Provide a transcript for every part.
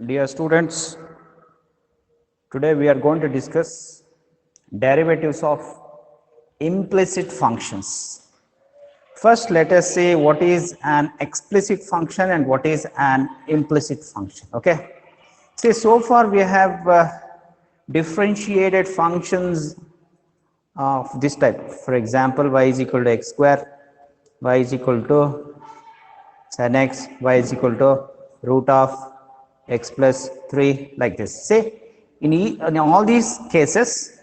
Dear students, today we are going to discuss derivatives of implicit functions. First, let us see what is an explicit function and what is an implicit function. Okay. See, so far we have differentiated functions of this type. For example, y is equal to x square, y is equal to sin x, y is equal to root of x plus 3, like this. See, in all these cases,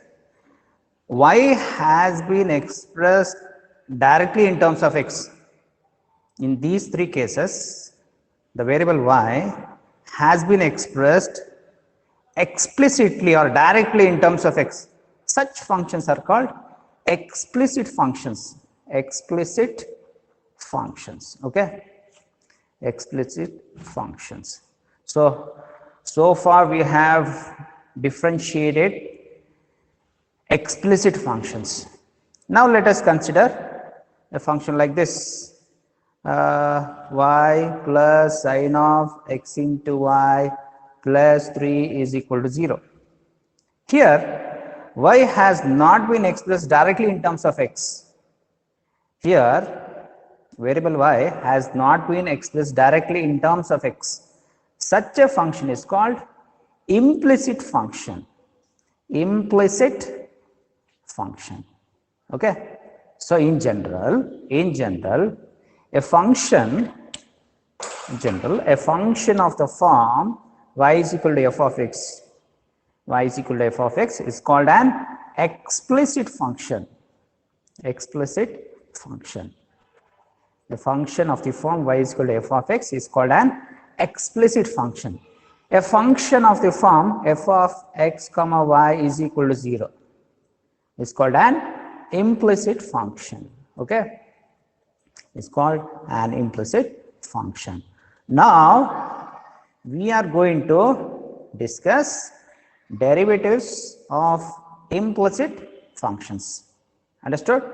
y has been expressed directly in terms of x. In these three cases, the variable y has been expressed explicitly or directly in terms of x. Such functions are called explicit functions. Explicit functions. Okay. Explicit functions. So far we have differentiated explicit functions. Now let us consider a function like this, y plus sine of x into y plus 3 is equal to 0. Here y has not been expressed directly in terms of x. Here variable y has not been expressed directly in terms of x. Such a function is called implicit function. Implicit function. Okay. So in general, a function of the form y is equal to f of x, y is equal to f of x is called an explicit function. Explicit function. The function of the form y is equal to f of x is called an explicit function. A function of the form f of x comma y is equal to 0 is called an implicit function. Okay, it's called an implicit function. Now we are going to discuss derivatives of implicit functions. Understood?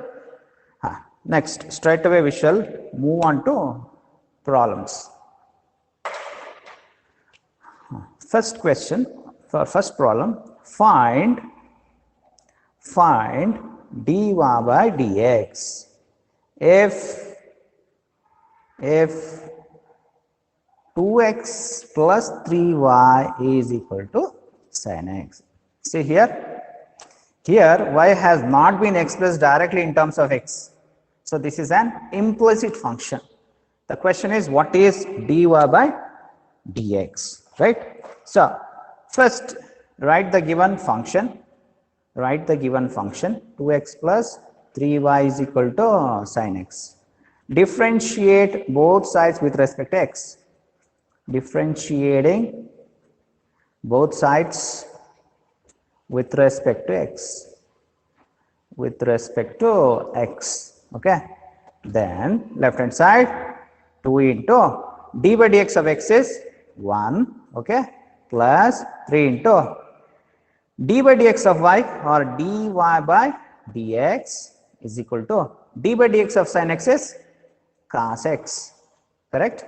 Next, straight away we shall move on to problems. First question, for first problem, find dy by dx if 2x plus 3y is equal to sin x. See here y has not been expressed directly in terms of x. So this is an implicit function. The question is, what is dy by dx, right? So first write the given function. 2x plus 3y is equal to sin x. Differentiate both sides with respect to x. Differentiating both sides with respect to x. Okay. Then left hand side 2 into d by dx of x is 1. Okay. Plus 3 into d by dx of y or dy by dx is equal to d by dx of sin x is cos x. Correct?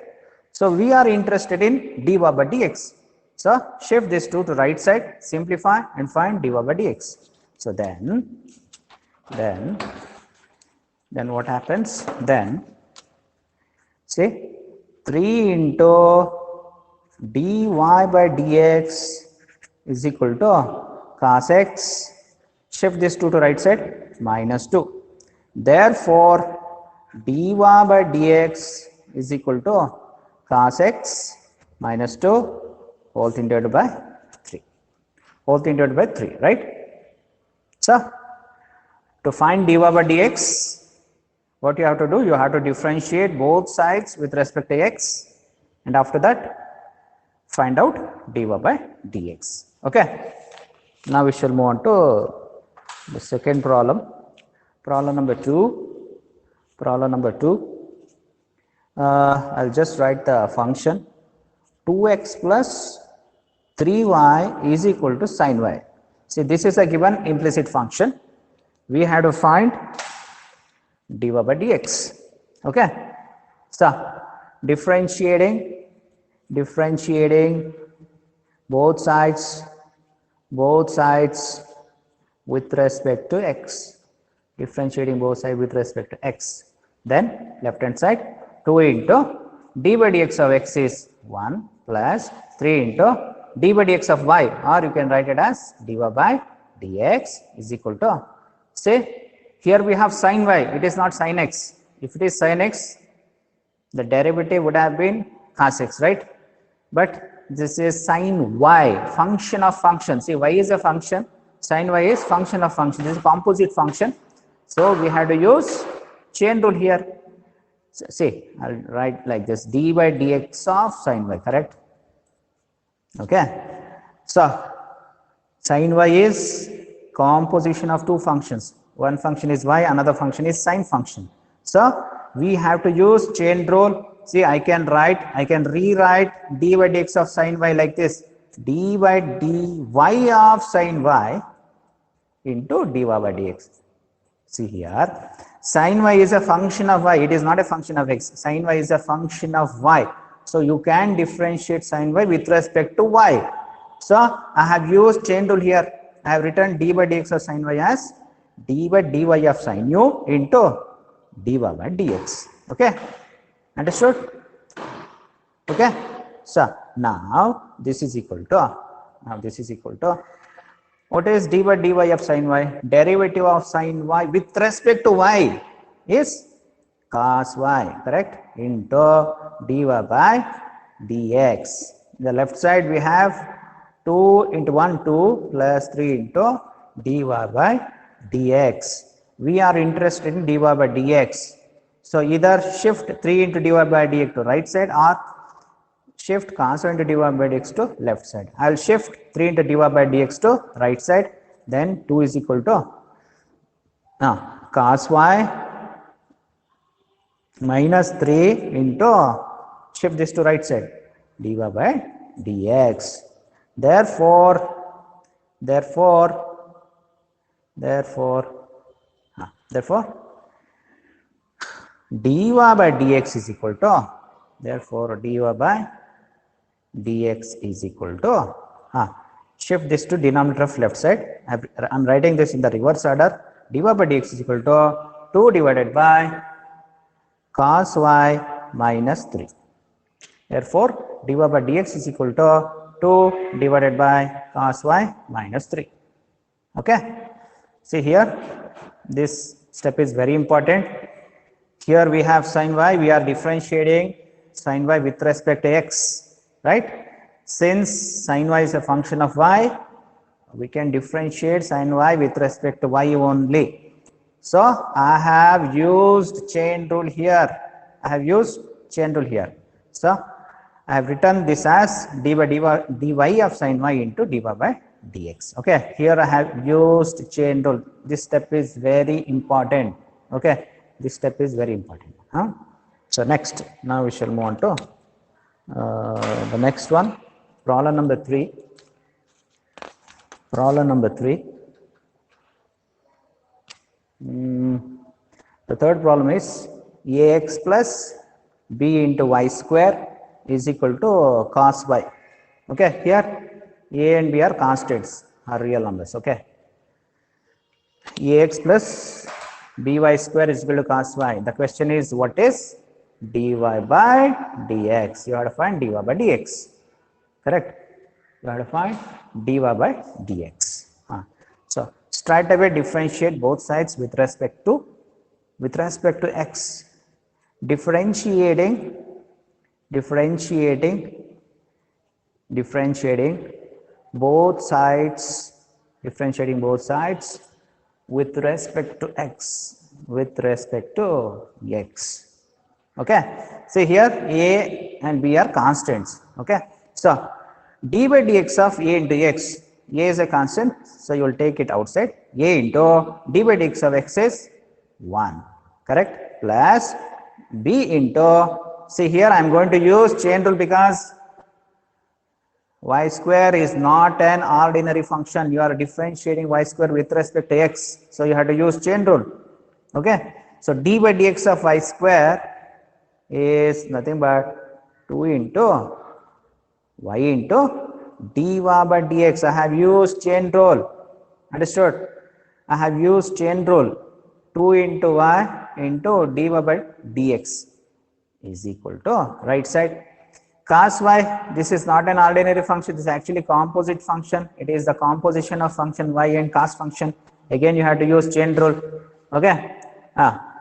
So we are interested in dy by dx. So shift this 2 to right side, simplify and find dy by dx. So then what happens? Then see 3 into dy by dx is equal to cos x, shift this 2 to right side, minus 2. Therefore dy by dx is equal to cos x minus 2 whole thing divided by 3. Right? So to find dy by dx, what you have to do? You have to differentiate both sides with respect to x, and after that find out dy by dx. Okay. Now we shall move on to the second problem. Problem number 2. I'll just write the function 2x plus 3y is equal to sin y. See, this is a given implicit function. We have to find dy by dx. Okay. So differentiating both sides with respect to x, differentiating both sides with respect to x. Then left hand side 2 into d by dx of x is 1 plus 3 into d by dx of y, or you can write it as dy by dx is equal to, say here we have sin y, it is not sin x. If it is sin x, the derivative would have been cos x, right? But this is sin y, function of function. See, y is a function, sin y is function of function. This is a composite function. So we have to use chain rule here. So, see, I'll write like this, d by dx of sin y, correct? Okay. So sin y is composition of two functions. One function is y, another function is sin function. So we have to use chain rule. See, I can rewrite d by dx of sin y like this, d by dy of sin y into dy by dx. See here, sin y is a function of y, it is not a function of x. Sin y is a function of y. So you can differentiate sin y with respect to y. So I have used chain rule here. I have written d by dx of sin y as d by dy of sin u into dy by dx. Okay, understood? Okay, so now this is equal to, what is d by dy of sin y? Derivative of sin y with respect to y is cos y, correct, into dy by dx. The left side we have 2 into 1 2 plus 3 into dy by dx. We are interested in dy by dx. So either shift 3 into dy by dx to right side or shift cos y into dy by dx to left side. I will shift 3 into dy by dx to right side. Then 2 is equal to cos y minus 3 into, shift this to right side, dy by dx. Therefore dy by dx is equal to, therefore dy by dx is equal to, shift this to denominator of left side. I am writing this in the reverse order. Dy by dx is equal to 2 divided by cos y minus 3. Therefore dy by dx is equal to 2 divided by cos y minus 3. Okay, see here, this step is very important. Here we have sin y, we are differentiating sin y with respect to x, right? Since sin y is a function of y, we can differentiate sin y with respect to y only. So I have used chain rule here. So I have written this as dy of sin y into dy by dx. Okay, here I have used chain rule. This step is very important. Okay, this step is very important. So next, now we shall move on to the next one, problem number 3. The third problem is ax plus b into y square is equal to cos y. Okay, here a and b are constants, are real numbers. Okay, ax plus by square is equal to cos y. The question is, what is dy by dx? You have to find dy by dx, correct? You have to find dy by dx. So straight away differentiate both sides with respect to x. Differentiating both sides with respect to x, okay. See here, a and b are constants. Okay, so d by dx of a into x, a is a constant, so you will take it outside. A into d by dx of x is 1, correct, plus b into, see here I am going to use chain rule because y square is not an ordinary function. You are differentiating y square with respect to x, so you have to use chain rule. Okay, so d by dx of y square is nothing but 2 into y into dy by dx. I have used chain rule. Understood? I have used chain rule. 2 into y into dy by dx is equal to right side. Cos y, this is not an ordinary function, this is actually composite function. It is the composition of function y and cos function. Again, you have to use chain rule. Okay.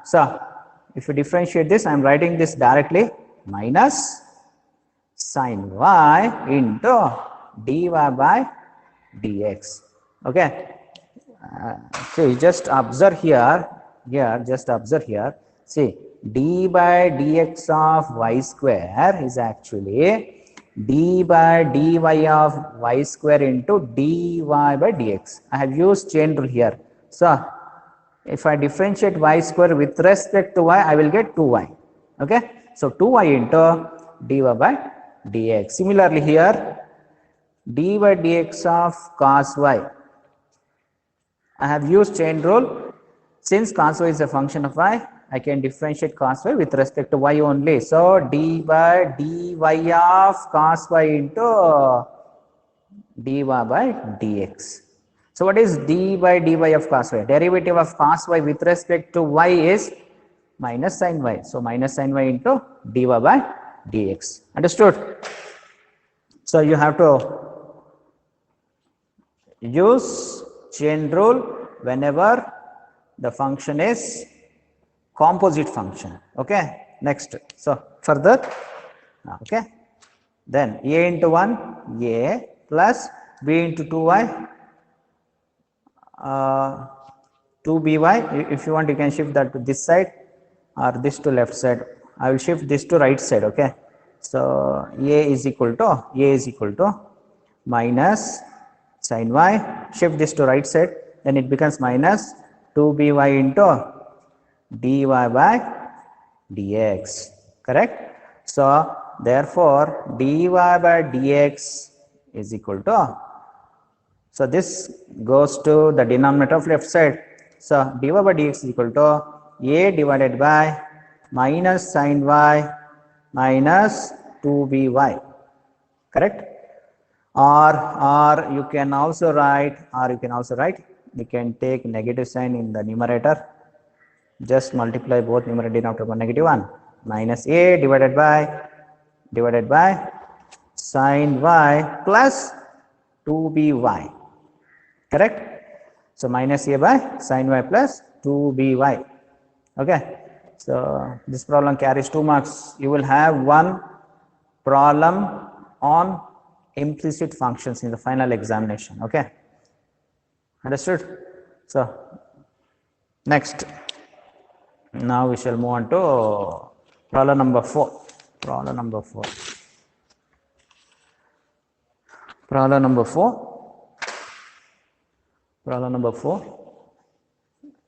So if you differentiate this, I am writing this directly, minus sin y into dy by dx. Okay. See, just observe here. Just observe here. See, d by dx of y square is actually d by dy of y square into dy by dx. I have used chain rule here. So if I differentiate y square with respect to y, I will get 2y. Okay. So 2y into dy by dx. Similarly here, d by dx of cos y. I have used chain rule. Since cos y is a function of y, I can differentiate cos y with respect to y only. So d by dy of cos y into dy by dx. So what is d by dy of cos y? Derivative of cos y with respect to y is minus sin y. So minus sin y into dy by dx. Understood? So you have to use chain rule whenever the function is composite function. Okay. Next. So further. Okay. Then a into 1 a plus b into 2y 2by. If you want, you can shift that to this side or this to left side. I will shift this to right side. Okay. So a is equal to minus sin y. Shift this to right side, then it becomes minus 2by into dy by dx. Correct? So therefore dy by dx is equal to, so this goes to the denominator of left side. So dy by dx is equal to a divided by minus sin y minus 2by. Correct? Or you can also write, you can take negative sign in the numerator. Just multiply both numerator and denominator by negative 1. Minus a divided by sin y plus 2by. Correct? So minus a by sin y plus 2by. Okay. So this problem carries 2 marks. You will have one problem on implicit functions in the final examination. Okay. Understood? So next, now we shall move on to problem number 4. Problem number 4.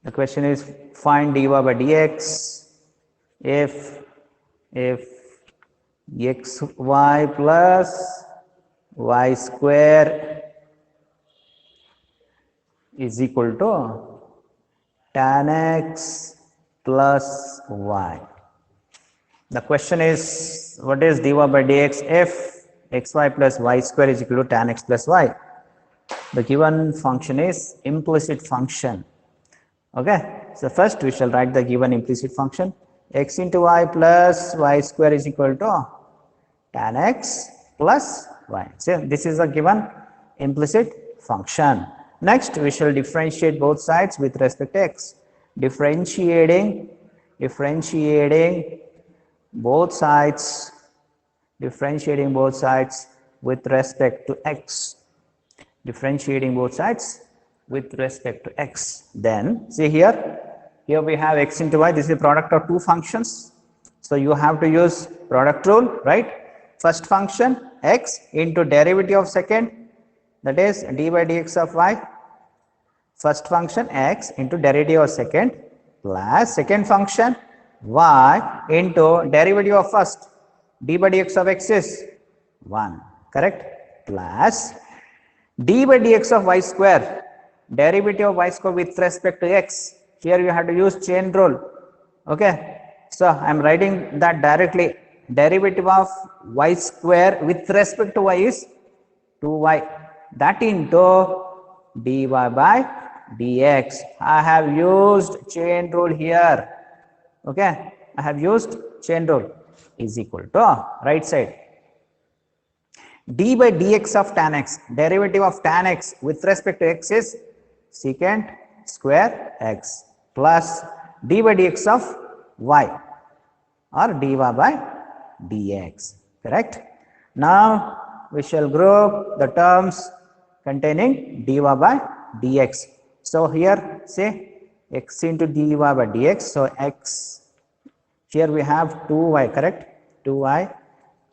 The question is, find dy by dx if xy plus y square is equal to tan x plus y. The question is, what is dy by dx if xy plus y square is equal to tan x plus y? The given function is implicit function. Okay. So first we shall write the given implicit function. X into y plus y square is equal to tan x plus y. So this is a given implicit function. Next we shall differentiate both sides with respect to x. Differentiating both sides with respect to x. Then see here we have x into y. This is a product of two functions. So you have to use product rule, right? First function x into derivative of second, that is d by dx of y. First function x into derivative of second plus second function y into derivative of first, d by dx of x is 1. Correct? Plus d by dx of y square, derivative of y square with respect to x. Here you have to use chain rule. Okay. So I am writing that directly. Derivative of y square with respect to y is 2y, that into dy by dx. I have used chain rule here. Okay, I have used chain rule is equal to right side d by dx of tan x. Derivative of tan x with respect to x is secant square x plus d by dx of y or dy by dx. Correct. Now we shall group the terms containing dy by dx. So here say x into dy by dx. So x, here we have 2y, correct? 2y.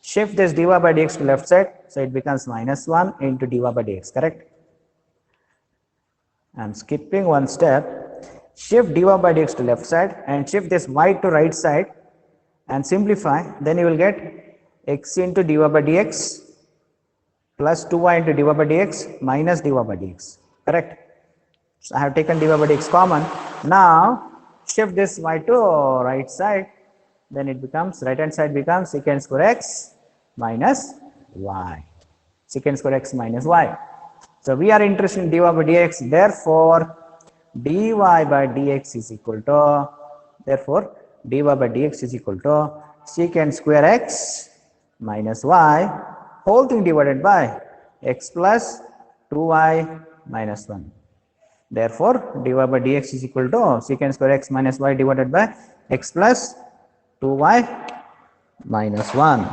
Shift this dy by dx to left side. So it becomes minus 1 into dy by dx, correct? I am skipping one step. Shift dy by dx to left side and shift this y to right side and simplify. Then you will get x into dy by dx plus 2y into dy by dx minus dy by dx, correct? So I have taken dy by dx common. Now shift this y to right side, then it becomes, right hand side becomes secant square x minus y. Secant square x minus y. So we are interested in dy by dx, therefore dy by dx is equal to, therefore dy by dx is equal to secant square x minus y whole thing divided by x plus 2y minus 1. Therefore dy by dx is equal to secant square x minus y divided by x plus 2y minus 1,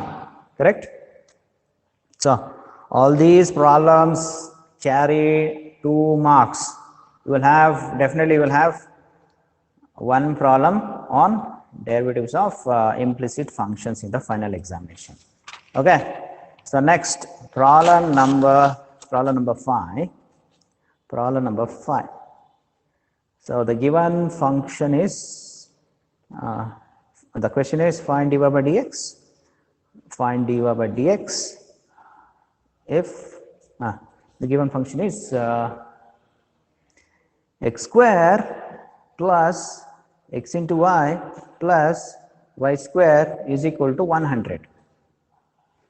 correct? So all these problems carry 2 marks. You will have, definitely you will have one problem on derivatives of implicit functions in the final examination. Okay. So next problem number 5. Problem number 5. So the given function is, the question is find dy by dx. Find dy by dx if the given function is x square plus x into y plus y square is equal to 100.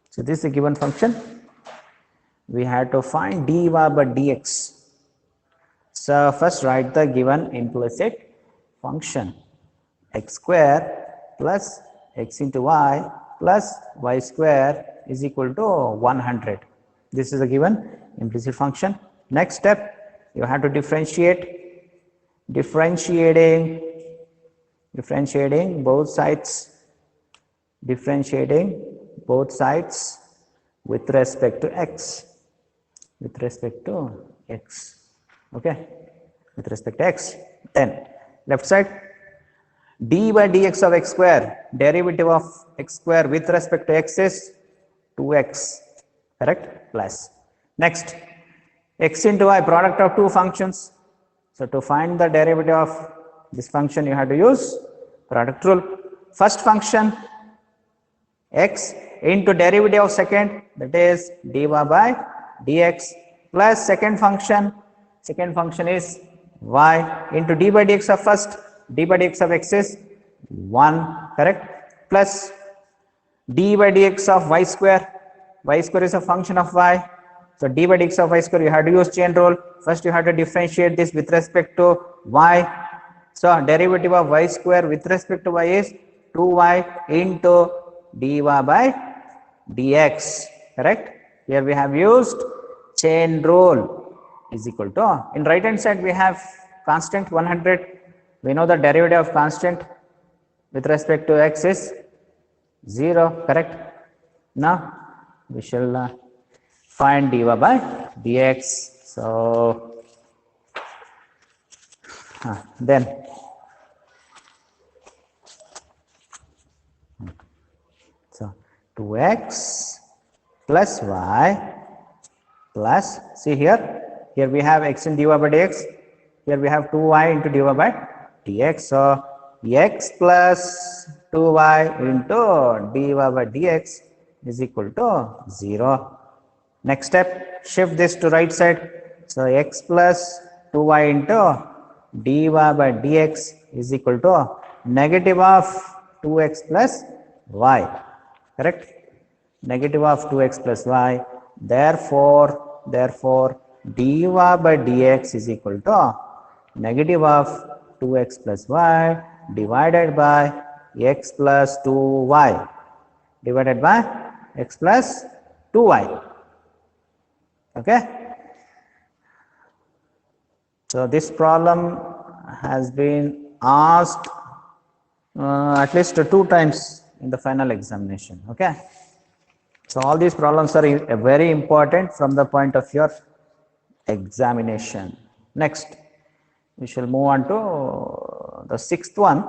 So this is a given function. We have to find dy by dx. So first write the given implicit function x square plus x into y plus y square is equal to 100. This is a given implicit function. Next step, you have to differentiating both sides with respect to x, okay, with respect to x. Then left side, d by dx of x square, derivative of x square with respect to x is 2x, correct, plus. Next, x into y, product of two functions. So to find the derivative of this function, you have to use product rule. First function x into derivative of second, that is dy by dx, plus second function is y into d by dx of first, d by dx of x is 1, correct, plus d by dx of y square is a function of y. So d by dx of y square, you have to use chain rule. First you have to differentiate this with respect to y. So derivative of y square with respect to y is 2y into dy by dx, correct? Here we have used chain rule is equal to, in right hand side we have constant 100. We know the derivative of constant with respect to x is 0, correct? Now we shall find dy by dx. So then so 2x plus y plus, see here we have x in dy by dx, here we have 2y into dy by dx. So x plus 2y into dy by dx is equal to 0. Next step, shift this to right side. So x plus 2y into dy by dx is equal to negative of 2x plus y, correct? Negative of 2x plus y. Therefore, dy by dx is equal to negative of 2x plus y divided by x plus 2y divided by x plus 2y. Okay. So this problem has been asked at least 2 times in the final examination. Okay. So all these problems are very important from the point of your examination. Next, we shall move on to the 6th one.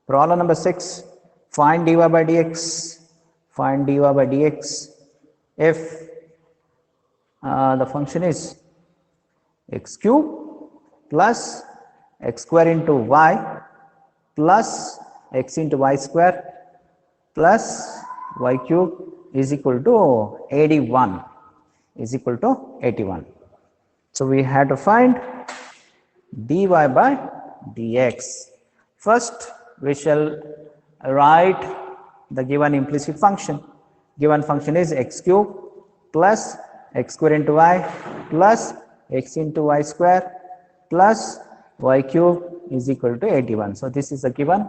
Problem number 6. Find dy by dx. Find dy by dx if the function is x cube plus x square into y plus x into y square plus y cube is equal to 81 is equal to 81. So we have to find dy by dx. First we shall write the given implicit function. Given function is x cube plus x square into y plus x into y square plus y cube is equal to 81. So this is a given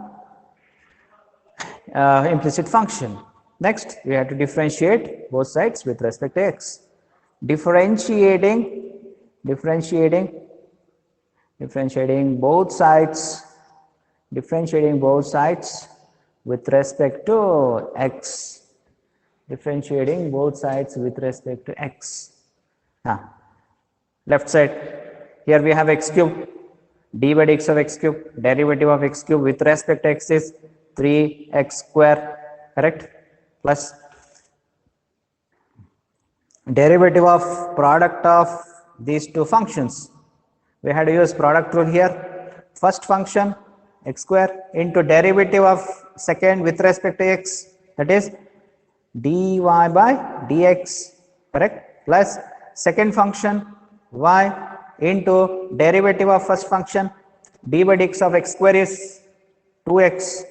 implicit function. Next, we have to differentiate both sides with respect to x. Differentiating both sides with respect to x. Differentiating both sides with respect to x. Left side, here we have x cube, d by dx of x cube, derivative of x cube with respect to x is 3x square, correct, plus derivative of product of these two functions. We had to use product rule here. First function x square into derivative of second with respect to x, that is dy by dx, correct, plus second function y into derivative of first function d by dx of x square is 2x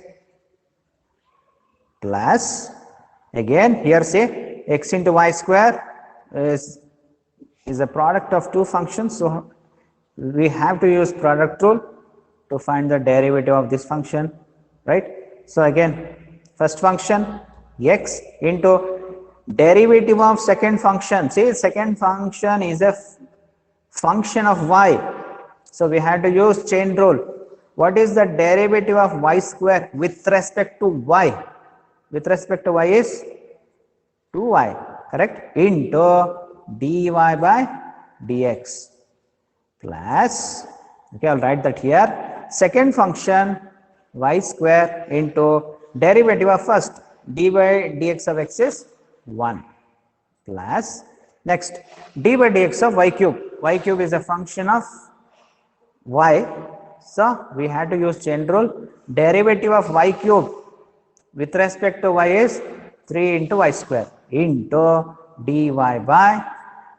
plus again here say x into y square is a product of two functions, so we have to use product rule to find the derivative of this function, right? So again, first function x into derivative of second function. See, second function is a function of y, so we have to use chain rule. What is the derivative of y square with respect to y? With respect to y is 2y, correct, into dy by dx plus, okay, I'll write that here, second function y square into derivative of first d by dx of x is 1 plus, next d by dx of y cube. Y cube is a function of y, so we had to use chain rule. Derivative of y cube with respect to y is 3 into y square into dy by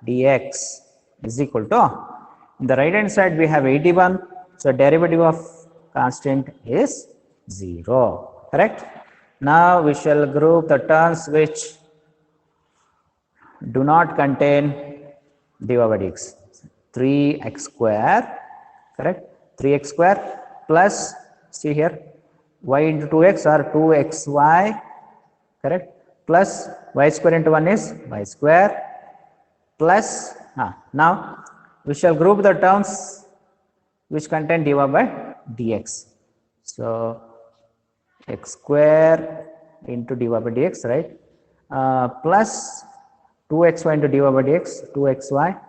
dx is equal to, on the right hand side we have 81, so derivative of constant is 0, correct. Now we shall group the terms which do not contain dy by dx. 3x square, correct, 3x square plus, see here, y into 2x or 2xy, correct, plus y square into 1 is y square plus, now we shall group the terms which contain dy by dx. So x square into dy by dx, right, plus 2xy into dy by dx, 2xy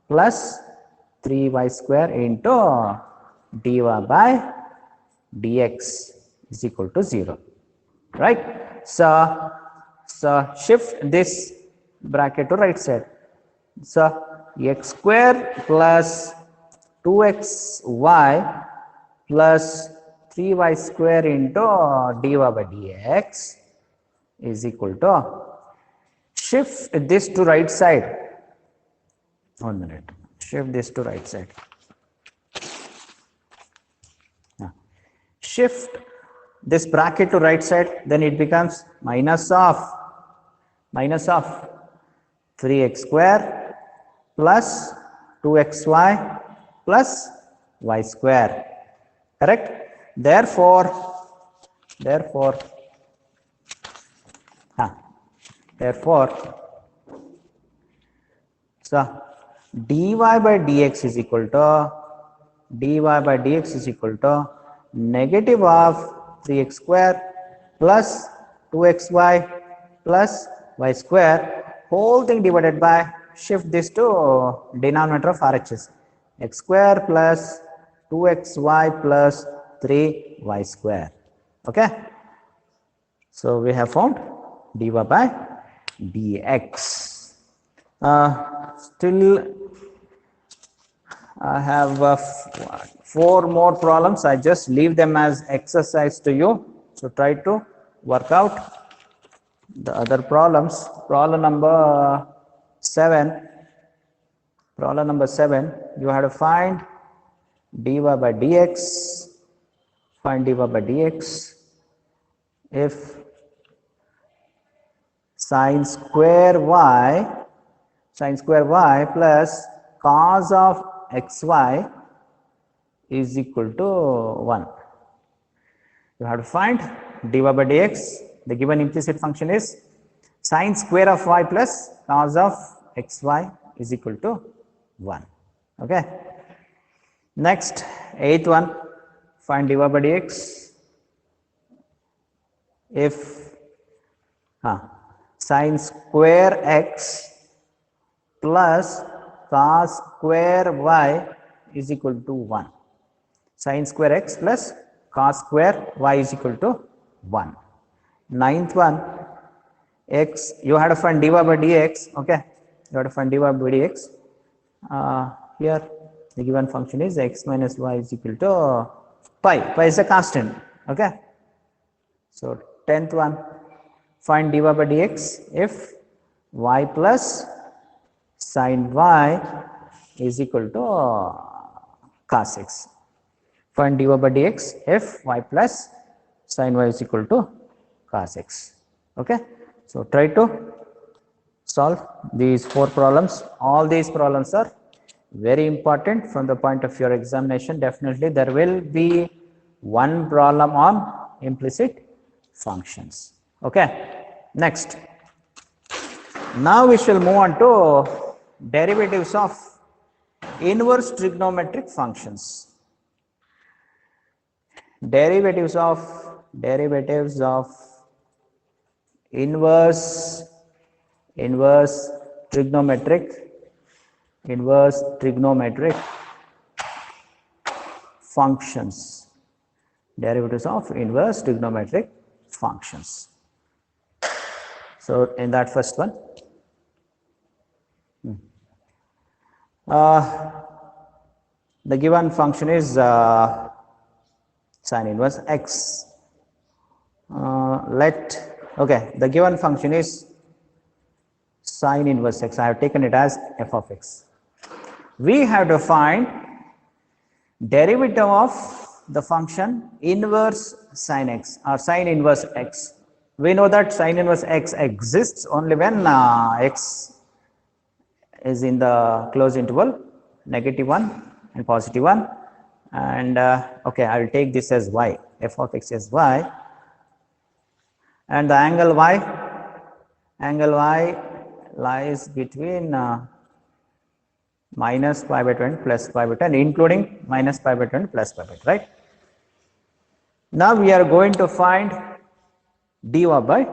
plus 3y square into dy by dx is equal to 0, right. So shift this bracket to right side. So x square plus 2xy plus 3y square into dy by dx is equal to, shift this to right side, 1 minute, shift this to right side, shift this bracket to right side, then it becomes minus of 3x square plus 2xy plus y square. Correct? Therefore, therefore, so dy by dx is equal to negative of 3x square plus 2xy plus y square, whole thing divided by, shift this to denominator of RHS, x square plus 2xy plus 3y square. Okay, so we have found dy by dx. Still I have 4 more problems. I just leave them as exercise to you. So try to work out the other problems. Problem number 7. Problem number 7. You have to find dy by dx. Find dy by dx if sine square y plus cos of xy is equal to 1. You have to find dy by dx. The given implicit function is sine square of y plus cos of xy is equal to 1. Okay. Next, 8th one, find dy by dx if sine square x plus cos square y is equal to 1. Sine square x plus cos square y is equal to 1. 9th one, x, you have to find dy by dx. Okay, you have to find dy by dx. Here the given function is x minus y is equal to pi. Pi is a constant. Okay, so 10th one, find dy by dx if y plus sin y is equal to cos x. Find dy by dx if y plus sin y is equal to cos x. Okay, so try to solve these 4 problems. All these problems are very important from the point of your examination. Definitely there will be one problem on implicit functions. Okay, next, now we shall move on to derivatives of inverse trigonometric functions. Derivatives of inverse trigonometric functions. Derivatives of inverse trigonometric functions. So in that first one, the given function is sin inverse x. The given function is sin inverse x. I have taken it as f of x. We have to find derivative of the function inverse sin x or sin inverse x. We know that sin inverse x exists only when x is in the closed interval -1 and +1, and okay, I will take this as y, f of x as y, and the angle y lies between minus pi by 20 plus pi by 10, including minus pi by 20 plus pi by 10, right? Now we are going to find dy by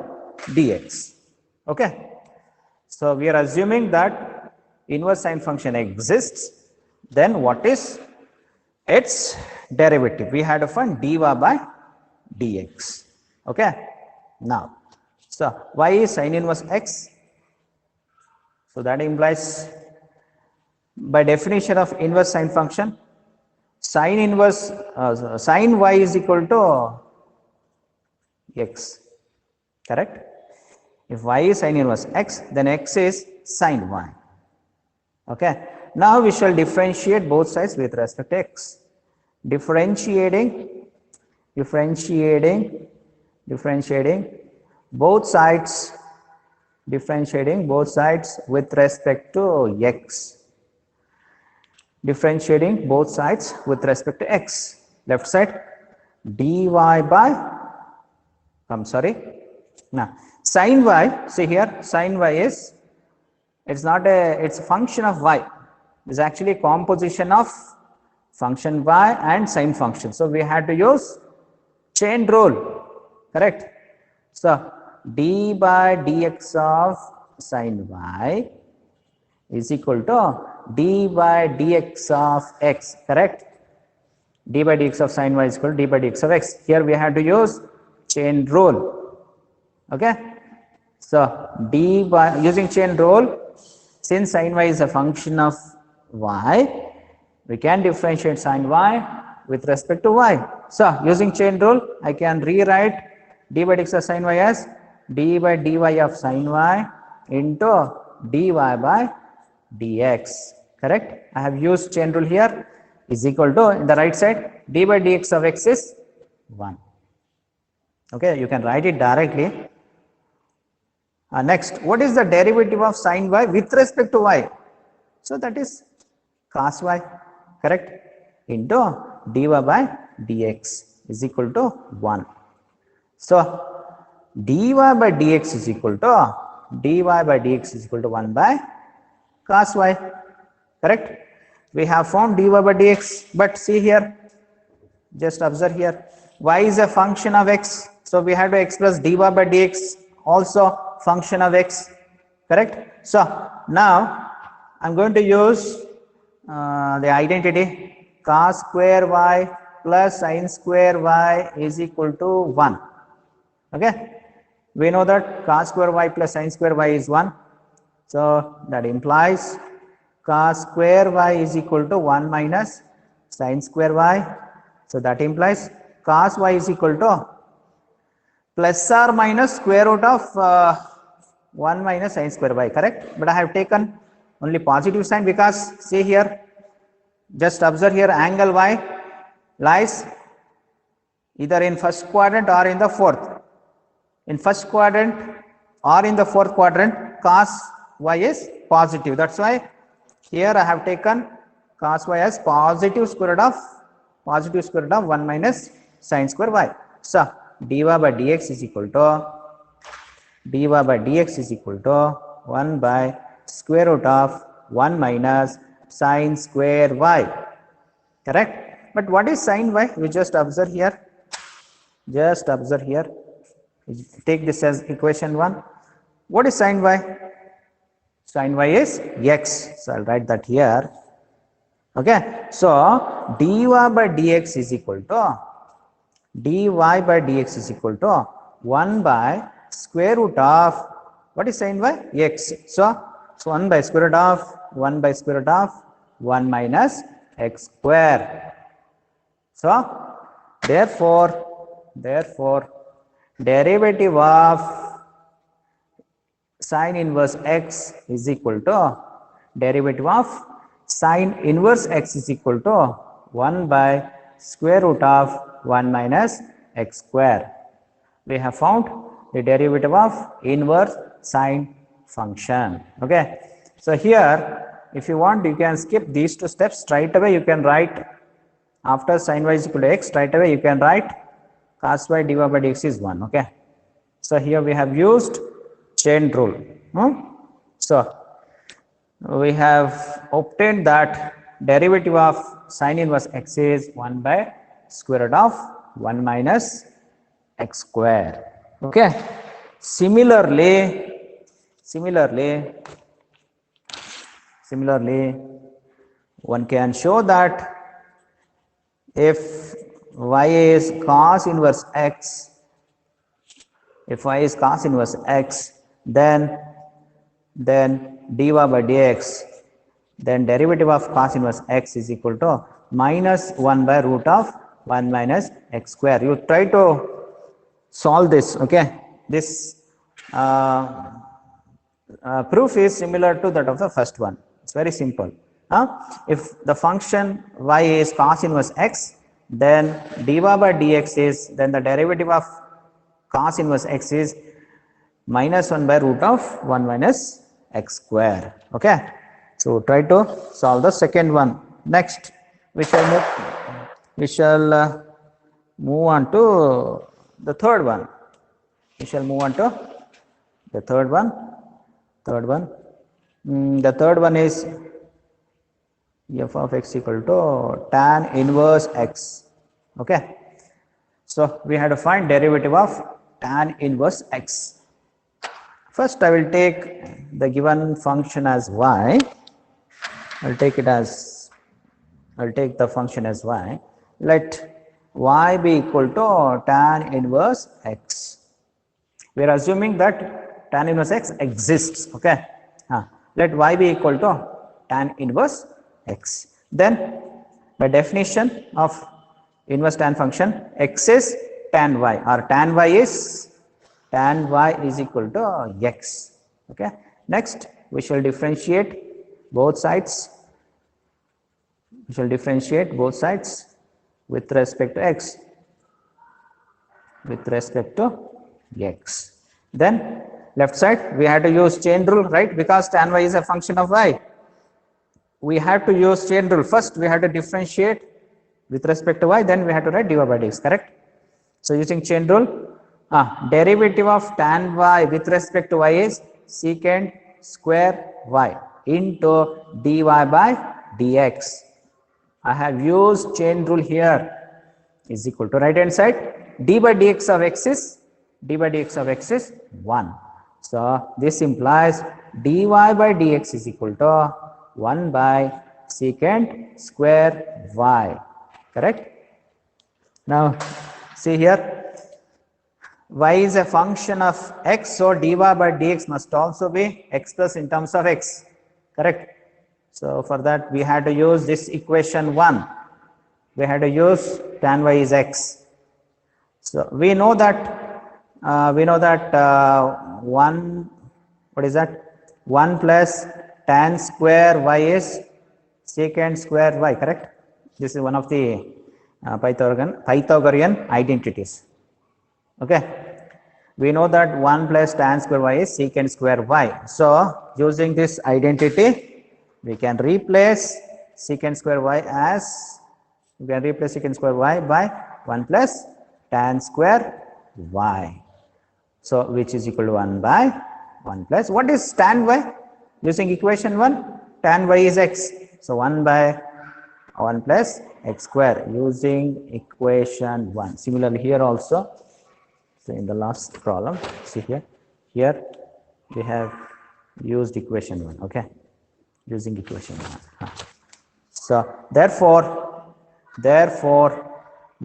dx. Okay, so we are assuming that inverse sine function exists. Then what is its derivative? We had to find dy by dx. Okay, now, so y is sin inverse x. So that implies, by definition of inverse sine function, sin y is equal to x. Correct? If y is sin inverse x, then x is sin y. Okay. Now we shall differentiate both sides with respect to x. Differentiating both sides differentiating both sides with respect to x. Differentiating both sides with respect to x. Left side dy by, I'm sorry, now sin y, see here sin y is, it's not a, it's a function of y. It's actually a composition of function y and sine function. So we had to use chain rule, correct? So d by dx of sin y is equal to d by dx of x, correct? D by dx of sin y is equal to d by dx of x. Here we had to use chain rule, okay? So d by, using chain rule, since sin y is a function of y, we can differentiate sin y with respect to y. So using chain rule, I can rewrite d by dx of sin y as d by dy of sin y into dy by dx, correct? I have used chain rule here, is equal to, in the right side, d by dx of x is 1. Okay, you can write it directly. Next, what is the derivative of sin y with respect to y? So that is cos y, correct? Into dy by dx is equal to 1. So dy by dx is equal to, dy by dx is equal to 1 by cos y, correct? We have found dy by dx, but see here, just observe here, y is a function of x, so we have to express dy by dx also function of x, correct? So now I'm going to use the identity cos square y plus sin square y is equal to 1, okay? We know that cos square y plus sin square y is 1, so that implies cos square y is equal to 1 minus sin square y. So that implies cos y is equal to plus or minus square root of 1 minus sin square y, correct? But I have taken only positive sign because see here, just observe here, angle y lies either in first quadrant or in the fourth. In first quadrant or in the fourth quadrant, cos y is positive. That's why here I have taken cos y as positive square root of 1 minus sin square y. So dy by dx is equal to, dy by dx is equal to 1 by square root of 1 minus sin square y, correct? But what is sin y? You just observe here, just observe here, take this as equation 1. What is sin y? Sin y is x, so I'll write that here, okay? So dy by dx is equal to, dy by dx is equal to 1 by square root of, what is sin y? X. So 1 by square root of 1 by square root of 1 minus x square. So therefore derivative of sin inverse x is equal to, derivative of sin inverse x is equal to 1 by square root of 1 minus x square. We have found the derivative of inverse sine function, okay? So here, if you want, you can skip these two steps. Straight away you can write, after sin y is equal to x, straight away you can write cos y dy by dx is 1, okay? So here we have used chain rule. So we have obtained that derivative of sin inverse x is 1 by square root of 1 minus x square, okay? Similarly, one can show that if y is cos inverse x, if y is cos inverse x, then dy by dx, then derivative of cos inverse x is equal to minus 1 by root of 1 minus x square. You try to solve this, okay? This proof is similar to that of the first one. It's very simple. If the function y is cos inverse x, then dy by dx is, then the derivative of cos inverse x is minus 1 by root of 1 minus x square. Okay. So try to solve the second one. Next, we shall move on to the third one. We shall move on to the third one. The third one is f of x equal to tan inverse x. Okay. So we have to find derivative of tan inverse x. First, I will take the given function as y. I'll take the function as y. Let y be equal to tan inverse x. We are assuming that tan inverse x exists. Okay. Let y be equal to tan inverse x. Then, by definition of inverse tan function, x is tan y, or tan y is equal to x. Okay. Next, we shall differentiate both sides. With respect to x. Then left side we have to use chain rule, right? Because tan y is a function of y. We have to use chain rule. First we have to differentiate with respect to y, then we have to write dy by dx, correct? So using chain rule, derivative of tan y with respect to y is secant square y into dy by dx. I have used chain rule here, is equal to right hand side d by dx of x is 1. So this implies dy by dx is equal to 1 by secant square y, correct? Now see here, y is a function of x, so dy by dx must also be x plus in terms of x, correct? So for that we had to use this equation 1. We had to use tan y is x. So we know that 1 plus tan square y is secant square y, correct? This is one of the Pythagorean identities. Okay, we know that 1 plus tan square y is secant square y. So using this identity, we can replace secant square y by 1 plus tan square y. So which is equal to 1 by 1 plus, what is tan y? Using equation 1, tan y is x. So 1 by 1 plus x square using equation 1. Similarly here also, so in the last problem, see here we have used equation 1, okay, using equation 1. So therefore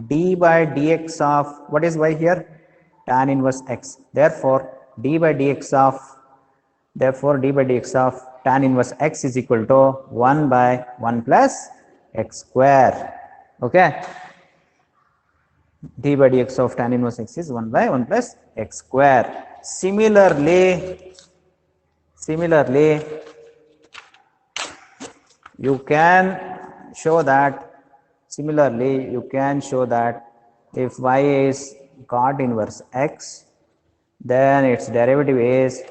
d by dx of, what is y here? Tan inverse x. Therefore d by dx of tan inverse x is equal to 1 by 1 plus x square. Okay, d by dx of tan inverse x is 1 by 1 plus x square. Similarly, you can show that if y is cot inverse x, then its derivative is,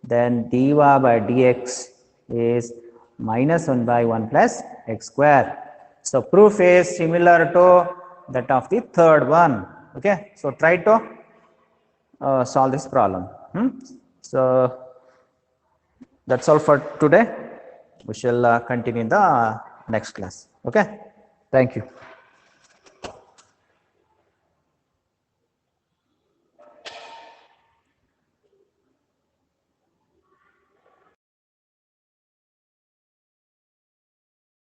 then dy by dx is minus 1 by 1 plus x square. So proof is similar to that of the third one. Okay, so try to solve this problem. So that's all for today. We shall continue in the next class. Okay, thank you.